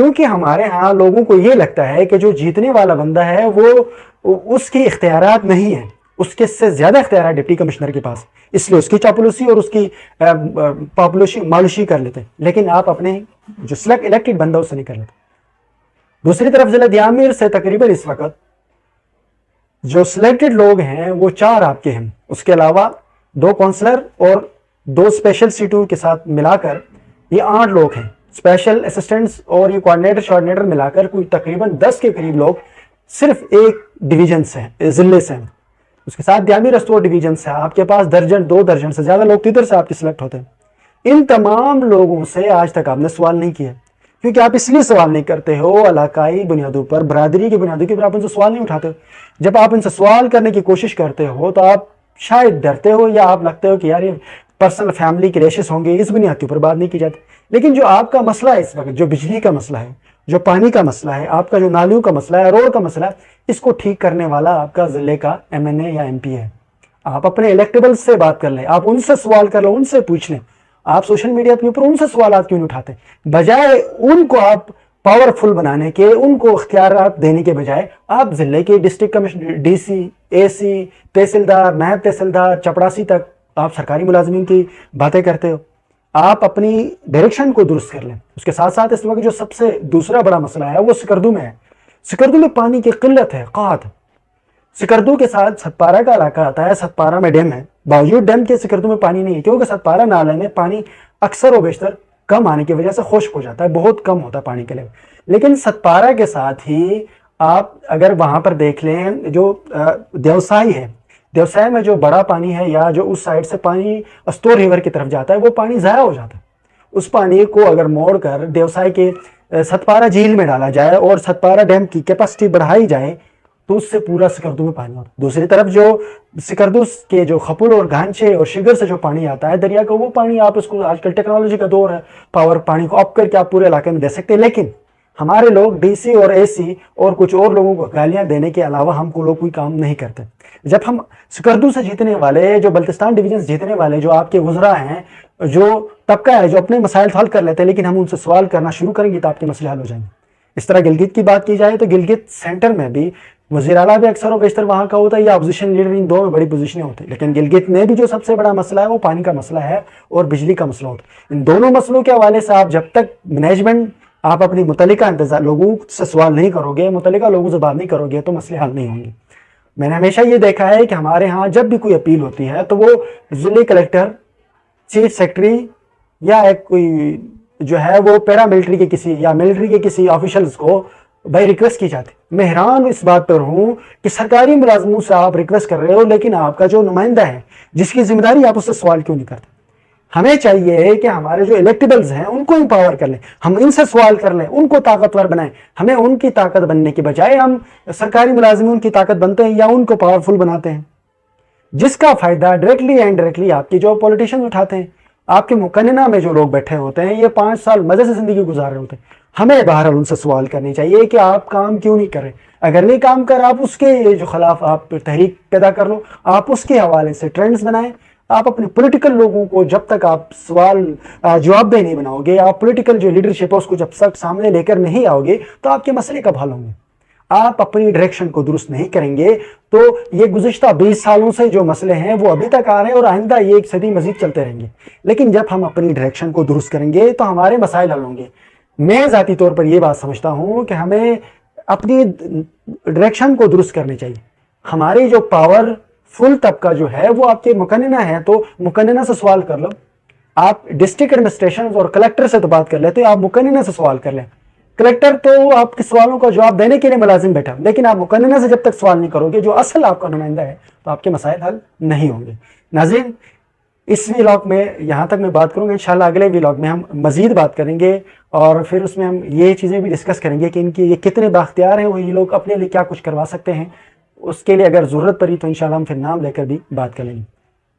کیونکہ ہمارے ہاں لوگوں کو یہ لگتا ہے کہ جو جیتنے والا بندہ ہے وہ اس کی اختیارات نہیں ہیں، اس کے سے زیادہ اختیارات ڈپٹی کمشنر کے پاس، اس لیے اس کی چاپلوسی اور اس کی پاپولوشی مالوشی کر لیتے ہیں، لیکن آپ اپنے جو الیکٹڈ بندہ اسے نہیں کر لیتے۔ دوسری طرف ضلع دیامیر سے تقریباً اس وقت جو سلیکٹڈ لوگ ہیں وہ 4 آپ کے ہیں، اس کے علاوہ 2 کونسلر اور 2 اسپیشل سیٹوں کے ساتھ ملا کر یہ 8 لوگ ہیں، اسپیشل اسسٹنٹس اور یہ کوآرڈینیٹر ملا کر کوئی تقریباً 10 کے قریب لوگ صرف ایک ڈویژن سے ہیں، ضلع سے ہیں۔ اس کے ساتھ دیامیر استور ڈویژن سے آپ کے پاس 2 درجن سے زیادہ لوگ تیتر سے آپ کے سلیکٹ ہوتے ہیں۔ ان تمام لوگوں سے آج تک آپ نے سوال نہیں کیا، کیونکہ آپ اس لیے سوال نہیں کرتے ہو علاقائی بنیادوں پر، برادری کی بنیادوں پر آپ ان سے سوال نہیں اٹھاتے ہو۔ جب آپ ان سے سوال کرنے کی کوشش کرتے ہو تو آپ شاید ڈرتے ہو یا آپ لگتے ہو کہ یار یہ پرسنل فیملی کے ریشز ہوں گے، اس بنیاد کے اوپر بات نہیں کی جاتی۔ لیکن جو آپ کا مسئلہ ہے اس وقت، جو بجلی کا مسئلہ ہے، جو پانی کا مسئلہ ہے، آپ کا جو نالیوں کا مسئلہ ہے، روڈ کا مسئلہ ہے، اس کو ٹھیک کرنے والا آپ کا ضلع کا MNA یا MP ہے۔ آپ اپنے الیکٹیبل سے بات کر لیں، آپ ان سے سوال کر لیں، ان سے پوچھ لیں۔ آپ سوشل میڈیا کے اوپر ان سے سوالات کیوں نہیں اٹھاتے؟ بجائے ان کو آپ پاورفل بنانے کے، ان کو اختیارات دینے کے بجائے آپ ضلع کے ڈسٹرکٹ کمشنر، DC، AC، تحصیلدار، نائب تحصیلدار، چپڑاسی تک آپ سرکاری ملازمین کی باتیں کرتے ہو۔ آپ اپنی ڈائریکشن کو درست کر لیں۔ اس کے ساتھ ساتھ اس وقت جو سب سے دوسرا بڑا مسئلہ ہے وہ سکردو میں ہے۔ سکردو میں پانی کی قلت ہے، قحط۔ سکردو کے ساتھ ستپارہ کا علاقہ آتا ہے، ستپارہ میں ڈیم ہے، باوجود ڈیم کے سکردو میں پانی نہیں ہے، کیونکہ ستپارہ نالے میں پانی اکثر و بیشتر کم آنے کی وجہ سے خشک ہو جاتا ہے، بہت کم ہوتا ہے پانی کے لیول۔ لیکن ستپارہ کے ساتھ ہی آپ اگر وہاں پر دیکھ لیں جو دیوسائی ہے، دیوسائی میں جو بڑا پانی ہے یا جو اس سائڈ سے پانی استور ریور کی طرف جاتا ہے، وہ پانی ضائع ہو جاتا ہے۔ اس پانی کو اگر موڑ کر دیوسائی کے ستپارہ جھیل میں ڈالا جائے اور ستپارہ ڈیم کی کیپیسٹی بڑھائی جائے تو اس سے پورا سکردو میں پانی ہوتا ہے۔ دوسری طرف جو سکردو کے جو خپل اور گھانچے اور شگر سے جو پانی آتا ہے دریا کا، وہ پانی آپ اس کو، آج کل ٹیکنالوجی کا دور ہے، پاور پانی کو اپ کر کے آپ پورے علاقے میں دے سکتے ہیں، لیکن ہمارے لوگ DC اور AC اور کچھ اور لوگوں کو گالیاں دینے کے علاوہ ہم کو لوگ کوئی کام نہیں کرتے۔ جب ہم سکردو سے جیتنے والے، جو بلتستان ڈویژن جیتنے والے جو آپ کے وزراء ہیں، جو طبقہ ہے جو اپنے مسائل حل کر لیتے ہیں، لیکن ہم ان سے سوال کرنا شروع کریں گے تو آپ کے مسئلے حل ہو جائیں گے۔ اس طرح گلگت کی بات کی جائے تو گلگت سینٹر میں بھی وزیر اعلیٰ بھی اکثر و بیشتر وہاں کا ہوتا ہے یا اپوزیشن لیڈر، ان 2 میں بڑی پوزیشنیں ہوتی ہیں، لیکن گلگت میں بھی جو سب سے بڑا مسئلہ ہے وہ پانی کا مسئلہ ہے اور بجلی کا مسئلہ ہوتا ہے۔ ان دونوں مسئلوں کے حوالے سے آپ جب تک مینجمنٹ آپ اپنی متعلقہ لوگوں سے سوال نہیں کرو گے، متعلقہ لوگوں سے بات نہیں کرو گے تو مسئلے حل نہیں ہوں گے۔ میں نے ہمیشہ یہ دیکھا ہے کہ ہمارے ہاں جب بھی کوئی اپیل ہوتی ہے تو وہ ضلع کلیکٹر، چیف سیکرٹری یا ایک کوئی جو ہے وہ پیرا ملٹری کے کسی یا ملٹری کے کسی آفیشلز کو بھائی ریکویسٹ کی جاتی۔ میں حیران اس بات پر ہوں کہ سرکاری ملازموں سے آپ ریکویسٹ کر رہے ہو، لیکن آپ کا جو نمائندہ ہے جس کی ذمہ داری، آپ اس سے سوال کیوں نہیں کرتے؟ ہمیں چاہیے کہ ہمارے جو الیکٹیبلز ہیں ان کو امپاور کر لیں، ہم ان سے سوال کر لیں، ان کو طاقتور بنائیں۔ ہمیں ان کی طاقت بننے کے بجائے ہم سرکاری ملازمین کی طاقت بنتے ہیں یا ان کو پاورفل بناتے ہیں، جس کا فائدہ ڈائریکٹلی یا انڈائریکٹلی آپ کی جو پولیٹیشین اٹھاتے ہیں۔ آپ کے مقننہ میں جو لوگ بیٹھے ہوتے ہیں یہ 5 سال مزے سے زندگی گزار رہے ہوتے ہیں، ہمیں بہرحال ان سے سوال کرنی چاہیے کہ آپ کام کیوں نہیں کر رہے؟ اگر نہیں کام کر آپ اس کے جو خلاف آپ تحریک پیدا کر لو، آپ اس کے حوالے سے ٹرینڈز بنائیں۔ آپ اپنے پولیٹیکل لوگوں کو جب تک آپ سوال جواب دہ نہیں بناؤ گے، آپ پولیٹیکل جو لیڈرشپ ہے اس کو جب تک سامنے لے کر نہیں آؤ گے تو آپ کے مسئلے کب حل ہوں گے؟ آپ اپنی ڈائریکشن کو درست نہیں کریں گے تو یہ گزشتہ 20 سالوں سے جو مسئلے ہیں وہ ابھی تک آ رہے ہیں اور آئندہ یہ 1 صدی مزید چلتے رہیں گے۔ لیکن جب ہم اپنی ڈائریکشن کو درست کریں گے تو ہمارے مسائل حل ہوں گے۔ میں ذاتی طور پر یہ بات سمجھتا ہوں کہ ہمیں اپنی ڈائریکشن کو درست کرنی چاہیے۔ ہماری جو پاور فل طبقہ جو ہے وہ آپ کے مقننہ ہے، تو مقننہ سے سوال کر لو۔ آپ ڈسٹرکٹ ایڈمنسٹریشن اور کلیکٹر سے تو بات کر لیتے، آپ مقننہ سے سوال کر لیں۔ کلیکٹر تو آپ کے سوالوں کا جواب دینے کے لیے ملازم بیٹھا، لیکن آپ مقننہ سے جب تک سوال نہیں کرو گے جو اصل آپ کا نمائندہ ہے تو آپ کے مسائل حل نہیں ہوں گے۔ ناظرین، اس ویلاگ میں یہاں تک میں بات کروں گا، انشاءاللہ اگلے ویلاگ میں ہم مزید بات کریں گے اور پھر اس میں ہم یہ چیزیں بھی ڈسکس کریں گے کہ ان کی یہ کتنے بااختیار ہیں، وہ یہ لوگ اپنے لیے کیا کچھ کروا سکتے ہیں۔ اس کے لیے اگر ضرورت پڑی تو انشاءاللہ ہم پھر نام لے کر بھی بات کریں گے۔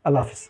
اللہ حافظ۔